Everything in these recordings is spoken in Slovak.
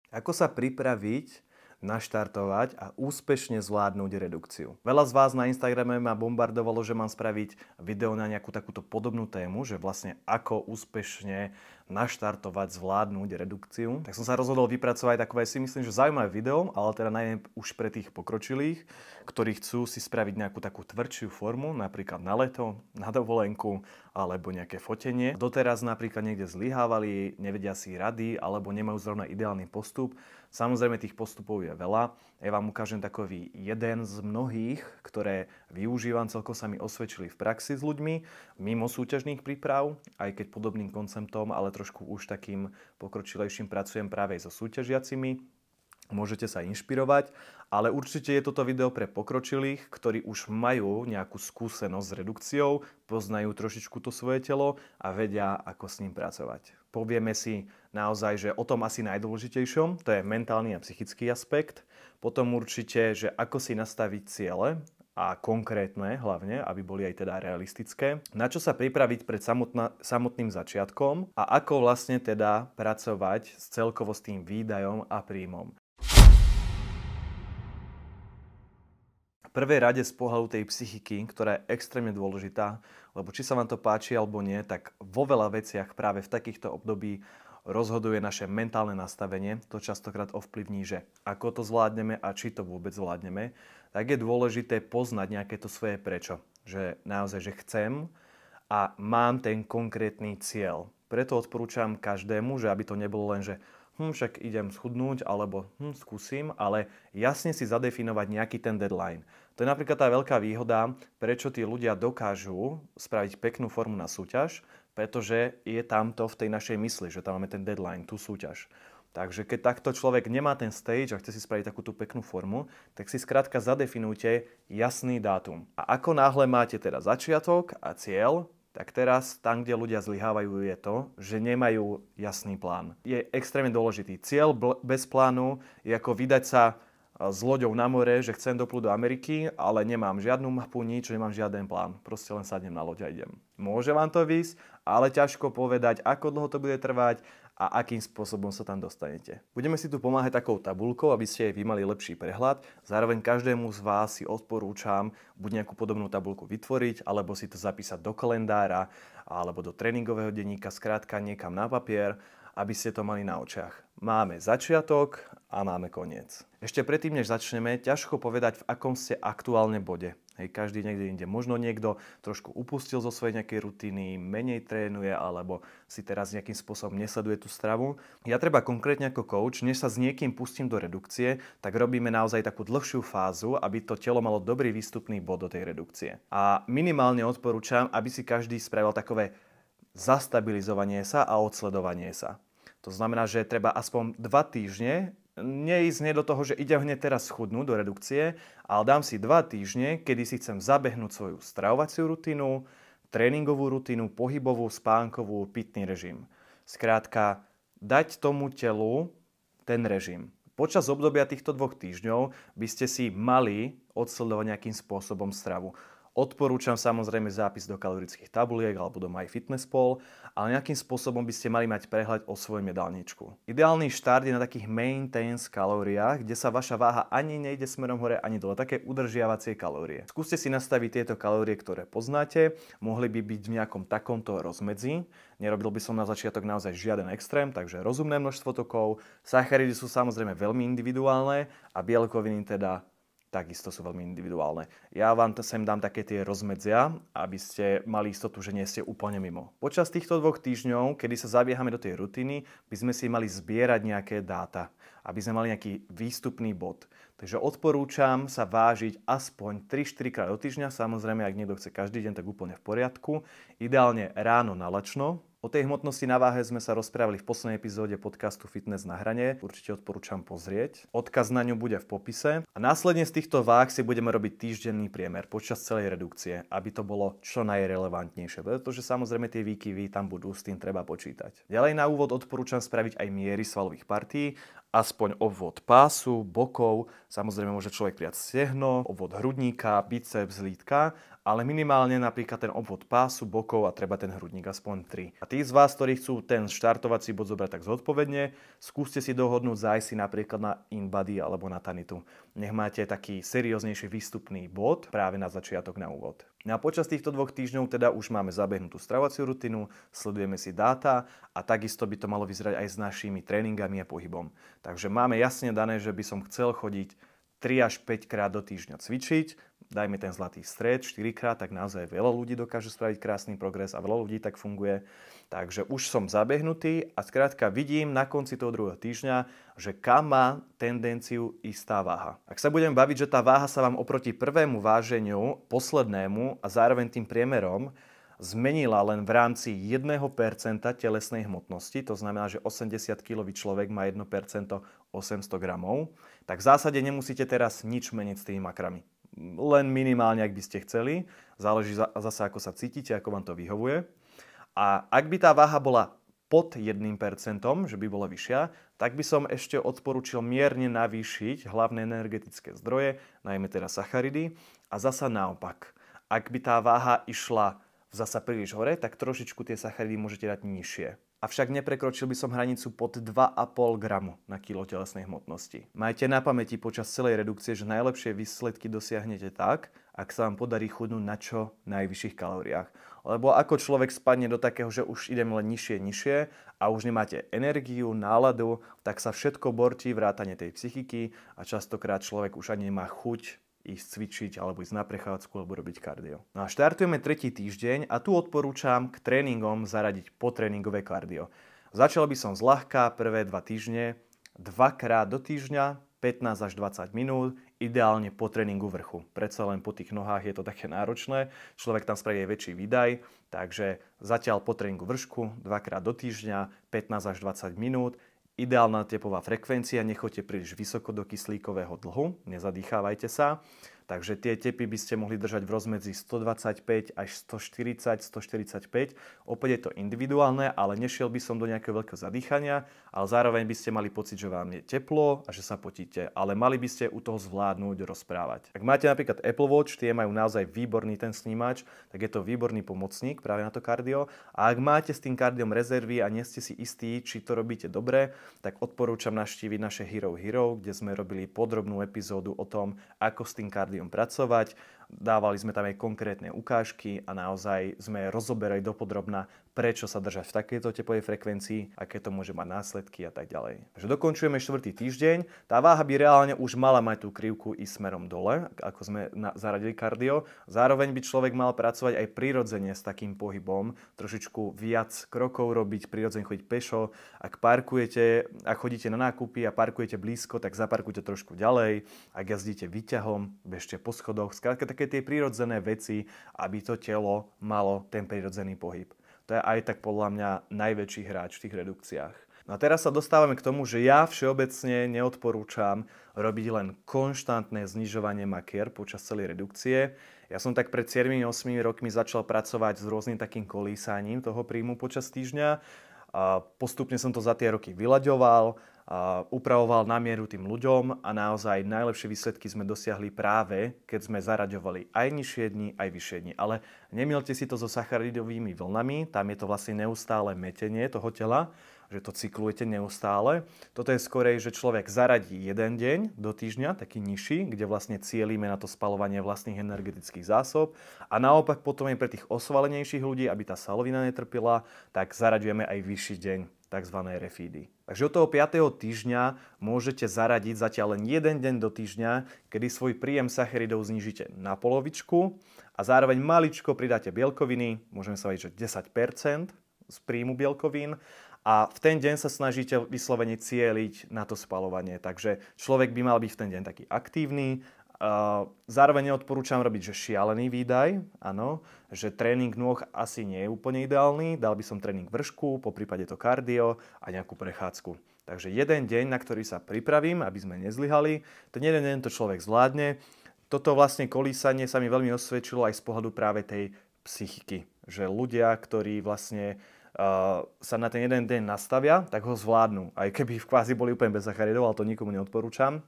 Ako sa pripraviť, naštartovať a úspešne zvládnuť redukciu. Veľa z vás na Instagrame ma bombardovalo, že mám spraviť video na nejakú takúto podobnú tému, že vlastne ako úspešne naštartovať, zvládnuť redukciu. Tak som sa rozhodol vypracovať takové, si myslím, že zaujímavé video, ale teda najmä už pre tých pokročilých, ktorí chcú si spraviť nejakú takú tvrdšiu formu, napríklad na leto, na dovolenku alebo nejaké fotenie. Doteraz napríklad niekde zlyhávali, nevedia si rady alebo nemajú zrovna ideálny postup. Samozrejme tých postupov je veľa. Ja vám ukážem takový jeden z mnohých, ktoré využívam, celkom sa mi osvedčili v praxi s ľuďmi, mimo súťažných príprav, aj keď podobným konceptom, ale trošku už takým pokročilejším pracujem práve so súťažiacimi. Môžete sa inšpirovať, ale určite je toto video pre pokročilých, ktorí už majú nejakú skúsenosť s redukciou, poznajú trošičku to svoje telo a vedia, ako s ním pracovať. Povieme si naozaj, že o tom asi najdôležitejšom, to je mentálny a psychický aspekt. Potom určite, že ako si nastaviť ciele a konkrétne hlavne, aby boli aj teda realistické. Na čo sa pripraviť pred samotným začiatkom a ako vlastne teda pracovať s celkovo s tým výdajom a príjmom. V prvej rade z pohľadu tej psychiky, ktorá je extrémne dôležitá, lebo či sa vám to páči alebo nie, tak vo veľa veciach práve v takýchto období rozhoduje naše mentálne nastavenie. To častokrát ovplyvní, že ako to zvládneme a či to vôbec zvládneme. Tak je dôležité poznať nejaké to svoje prečo. Že naozaj, že chcem a mám ten konkrétny cieľ. Preto odporúčam každému, že aby to nebolo len, že však idem schudnúť, alebo skúsim, ale jasne si zadefinovať nejaký ten deadline. To je napríklad tá veľká výhoda, prečo tí ľudia dokážu spraviť peknú formu na súťaž, pretože je tamto v tej našej mysli, že tam máme ten deadline, tú súťaž. Takže keď takto človek nemá ten stage a chce si spraviť takúto peknú formu, tak si skrátka zadefinujte jasný dátum. A ako náhle máte teda začiatok a cieľ, tak teraz tam, kde ľudia zlyhávajú, je to, že nemajú jasný plán. Je extrémne dôležitý. Cieľ bez plánu je ako vydať sa s loďou na more, že chcem doplúť do Ameriky, ale nemám žiadnu mapu, nič, nemám žiaden plán. Proste len sadnem na loď a idem. Môže vám to výjsť, ale ťažko povedať, ako dlho to bude trvať a akým spôsobom sa tam dostanete. Budeme si tu pomáhať takou tabuľkou, aby ste vy mali lepší prehľad. Zároveň každému z vás si odporúčam buď nejakú podobnú tabuľku vytvoriť, alebo si to zapísať do kalendára, alebo do tréningového denníka, skrátka niekam na papier, aby ste to mali na očiach. Máme začiatok a máme koniec. Ešte predtým, než začneme, ťažko povedať, v akom ste aktuálne bode. Hej, každý niekde inde. Možno niekto trošku upustil zo svojej nejakej rutiny, menej trénuje, alebo si teraz nejakým spôsobom nesleduje tú stravu. Ja treba konkrétne ako coach, než sa s niekým pustím do redukcie, tak robíme naozaj takú dlhšiu fázu, aby to telo malo dobrý výstupný bod do tej redukcie. A minimálne odporúčam, aby si každý spravil takové zastabilizovanie sa a odsledovanie sa. To znamená, že treba aspoň 2 týždne neísť do toho, že idem hneď teraz schudnúť do redukcie, ale dám si 2 týždne, kedy si chcem zabehnúť svoju stravovaciu rutinu, tréningovú rutinu, pohybovú, spánkovú, pitný režim. Skrátka, dať tomu telu ten režim. Počas obdobia týchto 2 týždňov by ste si mali odsledovať nejakým spôsobom stravu. Odporúčam samozrejme zápis do kalorických tabuliek alebo do MyFitnessPal, ale nejakým spôsobom by ste mali mať prehľad o svojom jedálničku. Ideálny štart je na takých maintenance kalóriách, kde sa vaša váha ani nejde smerom hore, ani dole, také udržiavacie kalórie. Skúste si nastaviť tieto kalórie, ktoré poznáte, mohli by byť v nejakom takomto rozmedzi. Nerobil by som na začiatok naozaj žiaden extrém, takže rozumné množstvo tokov. Sacharidy sú samozrejme veľmi individuálne a bielkoviny teda takisto sú veľmi individuálne. Ja vám sem dám také tie rozmedzia, aby ste mali istotu, že nie ste úplne mimo. Počas týchto 2 týždňov, kedy sa zabiehame do tej rutiny, by sme si mali zbierať nejaké dáta, aby sme mali nejaký výstupný bod. Takže odporúčam sa vážiť aspoň 3-4 krát do týždňa. Samozrejme, ak niekto chce každý deň, tak úplne v poriadku. Ideálne ráno na lačno. O tej hmotnosti na váhe sme sa rozprávali v poslednej epizóde podcastu Fitness na hrane. Určite odporúčam pozrieť. Odkaz na ňu bude v popise. A následne z týchto váh si budeme robiť týždenný priemer počas celej redukcie, aby to bolo čo najrelevantnejšie. Pretože samozrejme tie výkyvy tam budú, s tým treba počítať. Ďalej na úvod odporúčam spraviť aj miery svalových partí, aspoň obvod pásu, bokov, samozrejme môže človek prijať stehno, obvod hrudníka, biceps, lítka, ale minimálne napríklad ten obvod pásu, bokov a treba ten hrudník aspoň 3. A tí z vás, ktorí chcú ten štartovací bod zobrať tak zodpovedne, skúste si dohodnúť zájsť si napríklad na InBody alebo na Tanitu. Nech máte taký serióznejší výstupný bod práve na začiatok, na úvod. No a počas týchto 2 týždňov teda už máme zabehnutú stravovaciu rutinu, sledujeme si dáta a takisto by to malo vyzerať aj s našimi tréningami a pohybom. Takže máme jasne dané, že by som chcel chodiť 3 až 5 krát do týždňa cvičiť, dajme ten zlatý stred 4 krát, tak naozaj veľa ľudí dokáže spraviť krásny progres a veľa ľudí tak funguje. Takže už som zabehnutý a skrátka vidím na konci toho 2. týždňa, že kam má tendenciu istá váha. Ak sa budem baviť, že tá váha sa vám oproti prvému váženiu, poslednému a zároveň tým priemerom zmenila len v rámci 1% telesnej hmotnosti, to znamená, že 80-kilový človek má 1% 800 gramov, tak v zásade nemusíte teraz nič meniť s tými makrami. Len minimálne, ak by ste chceli. Záleží zase, ako sa cítite, ako vám to vyhovuje. A ak by tá váha bola pod 1%, že by bola vyššia, tak by som ešte odporúčil mierne navýšiť hlavné energetické zdroje, najmä teda sacharidy. A zasa naopak, ak by tá váha išla zasa príliš hore, tak trošičku tie sacharidy môžete dať nižšie. Avšak neprekročil by som hranicu pod 2,5 gramu na kilo telesnej hmotnosti. Majte na pamäti počas celej redukcie, že najlepšie výsledky dosiahnete tak, ak sa vám podarí chudnúť na čo najvyšších kalóriách. Lebo ako človek spadne do takého, že už idem len nižšie a už nemáte energiu, náladu, tak sa všetko bortí vrátane tej psychiky a častokrát človek už ani nemá chuť ísť cvičiť, alebo ísť na prechádzku, alebo robiť kardio. No a štartujeme 3. týždeň a tu odporúčam k tréningom zaradiť potréningové kardio. Začal by som zľahka prvé 2 týždne, 2 krát do týždňa, 15 až 20 minút, ideálne po tréningu vrchu. Predsa len po tých nohách je to také náročné, človek tam spraví aj väčší výdaj, takže zatiaľ po tréningu vršku, 2 krát do týždňa, 15 až 20 minút, ideálna tepová frekvencia, nechoďte príliš vysoko do kyslíkového dlhu, nezadýchávajte sa. Takže tie tepy by ste mohli držať v rozmedzi 125 až 140, 145. Opäť je to individuálne, ale nešiel by som do nejakého veľkého zadýchania, ale zároveň by ste mali pocit, že vám je teplo a že sa potíte, ale mali by ste u toho zvládnuť rozprávať. Ak máte napríklad Apple Watch, tie majú naozaj výborný ten snímač, tak je to výborný pomocník práve na to kardio. A ak máte s tým kardiom rezervy a nie ste si istí, či to robíte dobre, tak odporúčam navštíviť naše Hero, kde sme robili podrobnú epizódu o tom, ako s tým kardiom pracovať. Dávali sme tam aj konkrétne ukážky a naozaj sme rozoberali dopodrobna, prečo sa držať v takejto tepovej frekvencii, aké to môže mať následky a tak ďalej. Takže dokončujeme 4. týždeň. Tá váha by reálne už mala mať tú krivku i smerom dole, ako sme zaradili kardio. Zároveň by človek mal pracovať aj prirodzene s takým pohybom, trošičku viac krokov robiť, prirodzene chodiť pešo. Ak chodíte na nákupy a parkujete blízko, tak zaparkujte trošku ďalej. Ak jazdíte výťahom, bežte po schodoch. Skrátka také tie prirodzené veci, aby to telo malo ten prirodzený pohyb. To je aj tak podľa mňa najväčší hráč v tých redukciách. No a teraz sa dostávame k tomu, že ja všeobecne neodporúčam robiť len konštantné znižovanie makier počas celej redukcie. Ja som tak pred 7-8 rokmi začal pracovať s rôznym takým kolísaním toho príjmu počas týždňa. A postupne som to za tie roky vyľaďoval, upravoval na mieru tým ľuďom a naozaj najlepšie výsledky sme dosiahli práve, keď sme zaraďovali aj nižšie dni, aj vyššie dni. Ale nemielte si to so sacharidovými vlnami, tam je to vlastne neustále mätenie toho tela, že to cyklujete neustále. Toto je skorej, že človek zaradí jeden deň do týždňa, taký nižší, kde vlastne cielíme na to spaľovanie vlastných energetických zásob. A naopak potom je pre tých osvalenejších ľudí, aby tá salovina netrpila, tak zaraďujeme aj vyšší deň, tzv. Refídy. Takže od toho 5. týždňa môžete zaradiť zatiaľ len jeden deň do týždňa, kedy svoj príjem sacharidov znížite na polovičku a zároveň maličko pridáte bielkoviny, môžeme sa vedieť, že 10% z príjmu bielkovín, a v ten deň sa snažíte vyslovene cieliť na to spaľovanie. Takže človek by mal byť v ten deň taký aktívny. Zároveň neodporúčam robiť, že šialený výdaj, áno, že tréning nôh asi nie je úplne ideálny. Dal by som tréning vršku, poprípade to kardio a nejakú prechádzku. Takže jeden deň, na ktorý sa pripravím, aby sme nezlyhali, ten jeden deň to človek zvládne. Toto vlastne kolísanie sa mi veľmi osvedčilo aj z pohľadu práve tej psychiky. Že ľudia, ktorí vlastne sa na ten jeden deň nastavia, tak ho zvládnu. Aj keby kvázi boli úplne bez sacharidov, ale to nikomu neodporúčam,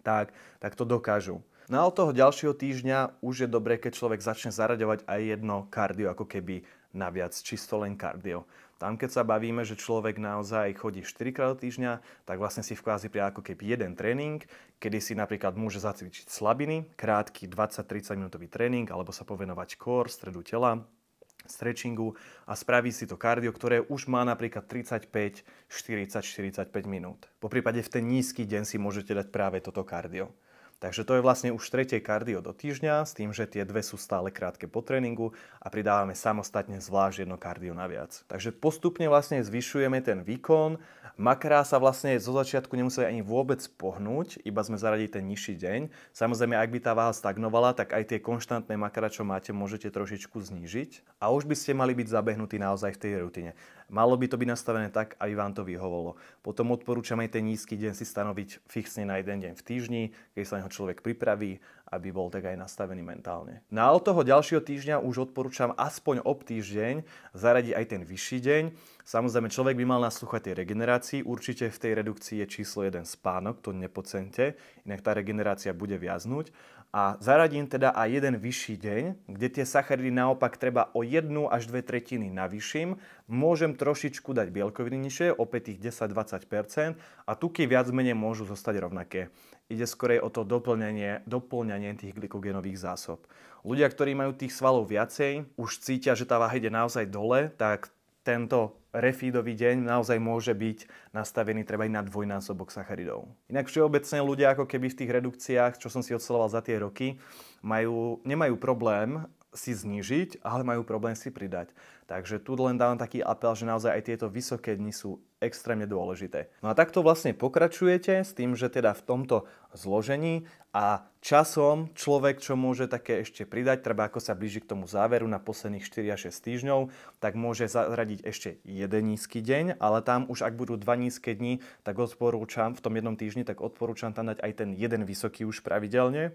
tak to dokážu. No a od toho ďalšieho týždňa už je dobré, keď človek začne zaraďovať aj jedno kardio, ako keby naviac, čisto len kardio. Tam, keď sa bavíme, že človek naozaj chodí 4 krát do týždňa, tak vlastne si v kvázi prijal ako keby jeden tréning, kedy si napríklad môže zacvičiť slabiny, krátky 20-30 minútový tréning, alebo sa povenovať core, stredu tela, stretchingu a spraví si to kardio, ktoré už má napríklad 35, 40, 45 minút. Po prípade v ten nízky deň si môžete dať práve toto kardio. Takže to je vlastne už tretie kardio do týždňa, s tým, že tie dve sú stále krátke po tréningu a pridávame samostatne zvlášť jedno kardio naviac. Takže postupne vlastne zvyšujeme ten výkon, makrá sa vlastne zo začiatku nemuseli ani vôbec pohnúť, iba sme zaradili ten nižší deň. Samozrejme, ak by tá váha stagnovala, tak aj tie konštantné makrá, čo máte, môžete trošičku znížiť a už by ste mali byť zabehnutí naozaj v tej rutine. Malo by to byť nastavené tak, aby vám to vyhovovalo. Potom odporúčam aj ten nízky deň si stanoviť fixne na jeden deň v týždni, keď sa neho človek pripraví, aby bol tak aj nastavený mentálne. No a od toho ďalšieho týždňa už odporúčam aspoň ob týždeň zaradiť aj ten vyšší deň. Samozrejme, človek by mal naslúchať tej regenerácii. Určite v tej redukcii je číslo 1 spánok, to nepodceňte, inak tá regenerácia bude viaznúť. A zaradím teda aj jeden vyšší deň, kde tie sacharidy naopak treba o 1 až 2/3 navýšim. Môžem trošičku dať bielkoviny nižšie, opäť tých 10-20% a tuky viac menej môžu zostať rovnaké. Ide skorej o to doplňanie tých glykogénových zásob. Ľudia, ktorí majú tých svalov viacej, už cítia, že tá váha ide naozaj dole, tak tento refeedový deň naozaj môže byť nastavený treba aj na dvojnásobok sacharidov. Inak všeobecne ľudia ako keby v tých redukciách, čo som si odsledoval za tie roky, nemajú problém si znížiť, ale majú problém si pridať. Takže tu len dávam taký apel, že naozaj aj tieto vysoké dni sú extrémne dôležité. No a takto vlastne pokračujete s tým, že teda v tomto zložení a časom človek, čo môže také ešte pridať, treba ako sa blíži k tomu záveru na posledných 4 až 6 týždňov, tak môže zaradiť ešte jeden nízky deň, ale tam už ak budú 2 nízke dni, tak odporúčam v tom jednom týždni, tak odporúčam tam dať aj ten jeden vysoký už pravidelne.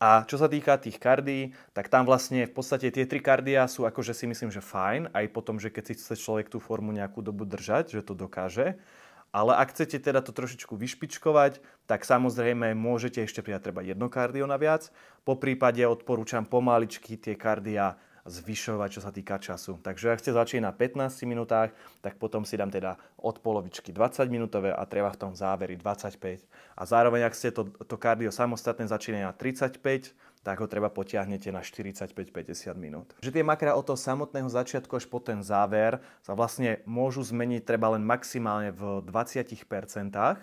A čo sa týka tých kardií, tak tam vlastne v podstate tie 3 kardia sú akože si myslím, že fajn, aj potom, že keď si chce človek tú formu nejakú dobu držať, že to dokáže. Ale ak chcete teda to trošičku vyšpičkovať, tak samozrejme môžete ešte pridať treba jedno kardio naviac. Po prípade odporúčam pomaličky tie kardia zvyšovať, čo sa týka času. Takže ak ste začali na 15 minútach, tak potom si dám teda od polovičky 20 minútové a treba v tom záveri 25. A zároveň, ak ste to kardio samostatné začínali na 35, tak ho treba potiahnete na 45-50 minút. Že tie makrá od toho samotného začiatku až po ten záver sa vlastne môžu zmeniť treba len maximálne v 20%,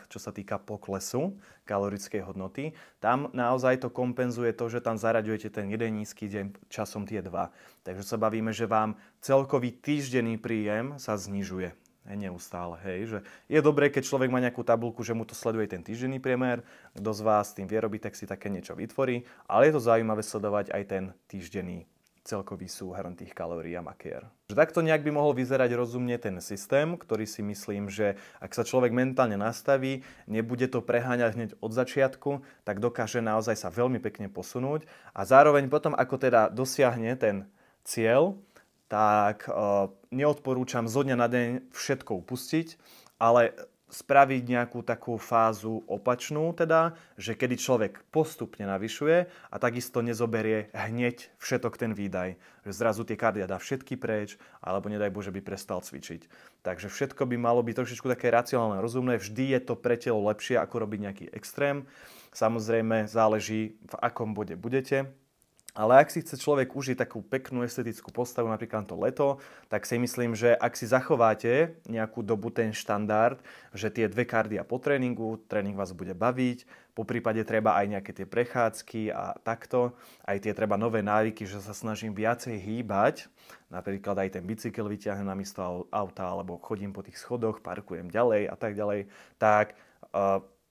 čo sa týka poklesu kalorickej hodnoty. Tam naozaj to kompenzuje to, že tam zaraďujete ten jeden nízky deň časom tie dva. Takže sa bavíme, že vám celkový týždenný príjem sa znižuje. Neustále, hej, že je dobré, keď človek má nejakú tabuľku, že mu to sleduje ten týždenný priemer, kto z vás tým vie robiť, tak si také niečo vytvorí, ale je to zaujímavé sledovať aj ten týždenný celkový súhrn tých kalórií a makier. Že takto nejak by mohol vyzerať rozumne ten systém, ktorý si myslím, že ak sa človek mentálne nastaví, nebude to preháňať hneď od začiatku, tak dokáže naozaj sa veľmi pekne posunúť a zároveň potom, ako teda dosiahne ten cieľ, tak neodporúčam zo dňa na deň všetko upustiť, ale spraviť nejakú takú fázu opačnú, teda, že kedy človek postupne navyšuje a takisto nezoberie hneď všetok ten výdaj. Že zrazu tie kardia dá všetky preč, alebo nedaj Bože by prestal cvičiť. Takže všetko by malo byť trošičku také racionálne, rozumné. Vždy je to pre telo lepšie, ako robiť nejaký extrém. Samozrejme záleží, v akom bode budete. Ale ak si chce človek užiť takú peknú estetickú postavu, napríklad to leto, tak si myslím, že ak si zachováte nejakú dobu ten štandard, že tie 2 kardia po tréningu, tréning vás bude baviť, po prípade treba aj nejaké tie prechádzky a takto, aj tie treba nové návyky, že sa snažím viacej hýbať, napríklad aj ten bicykel vyťahnem namiesto auta, alebo chodím po tých schodoch, parkujem ďalej a tak ďalej, tak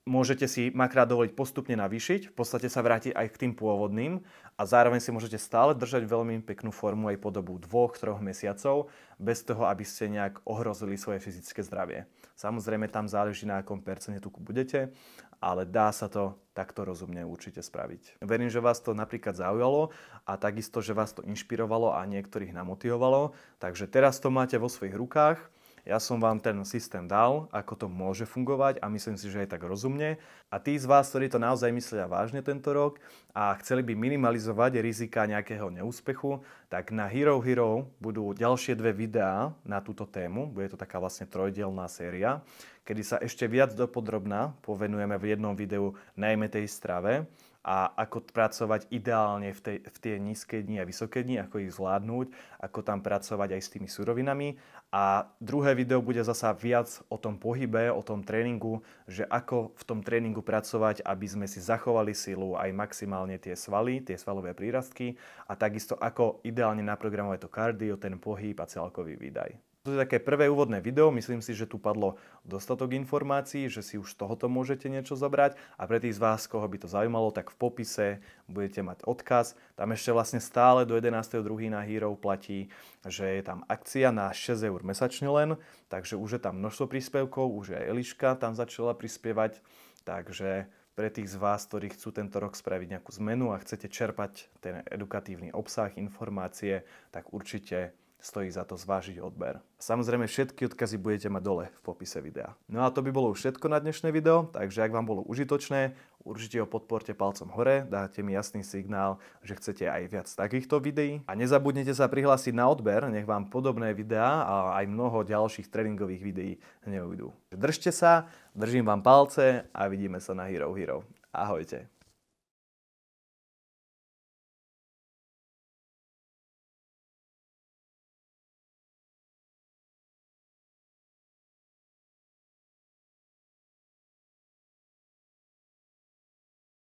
môžete si makrát dovoliť postupne navýšiť, v podstate sa vrátiť aj k tým pôvodným a zároveň si môžete stále držať veľmi peknú formu aj po dobu 2-3 mesiacov, bez toho, aby ste nejak ohrozili svoje fyzické zdravie. Samozrejme tam záleží na akom percente tuku budete, ale dá sa to takto rozumne určite spraviť. Verím, že vás to napríklad zaujalo a takisto, že vás to inšpirovalo a niektorých namotivovalo, takže teraz to máte vo svojich rukách. Ja som vám ten systém dal, ako to môže fungovať a myslím si, že je tak rozumne. A tí z vás, ktorí to naozaj myslia vážne tento rok a chceli by minimalizovať rizika nejakého neúspechu, tak na Hero Hero budú ďalšie 2 videá na túto tému. Bude to taká vlastne trojdielná séria, kedy sa ešte viac dopodrobná povenujeme v jednom videu najmä tej strave a ako pracovať ideálne v tie nízke dni a vysoké dni, ako ich zvládnuť, ako tam pracovať aj s tými surovinami. A druhé video bude zasa viac o tom pohybe, o tom tréningu, že ako v tom tréningu pracovať, aby sme si zachovali silu aj maximálne tie svaly, tie svalové prírastky a takisto ako ideálne naprogramovať to kardio, ten pohyb a celkový výdaj. To je také prvé úvodné video, myslím si, že tu padlo dostatok informácií, že si už z tohoto môžete niečo zobrať a pre tých z vás, koho by to zaujímalo, tak v popise budete mať odkaz. Tam ešte vlastne stále do 11.2. na Hero platí, že je tam akcia na 6 eur mesačne len, takže už je tam množstvo príspevkov, už aj Eliška tam začala prispievať, takže pre tých z vás, ktorí chcú tento rok spraviť nejakú zmenu a chcete čerpať ten edukatívny obsah, informácie, tak určite stojí za to zvážiť odber. Samozrejme všetky odkazy budete mať dole v popise videa. No a to by bolo už všetko na dnešné video, takže ak vám bolo užitočné, určite ho podporte palcom hore, dáte mi jasný signál, že chcete aj viac takýchto videí. A nezabudnite sa prihlásiť na odber, nech vám podobné videá a aj mnoho ďalších tréningových videí neujdu. Držte sa, držím vám palce a vidíme sa na Hero Hero. Ahojte.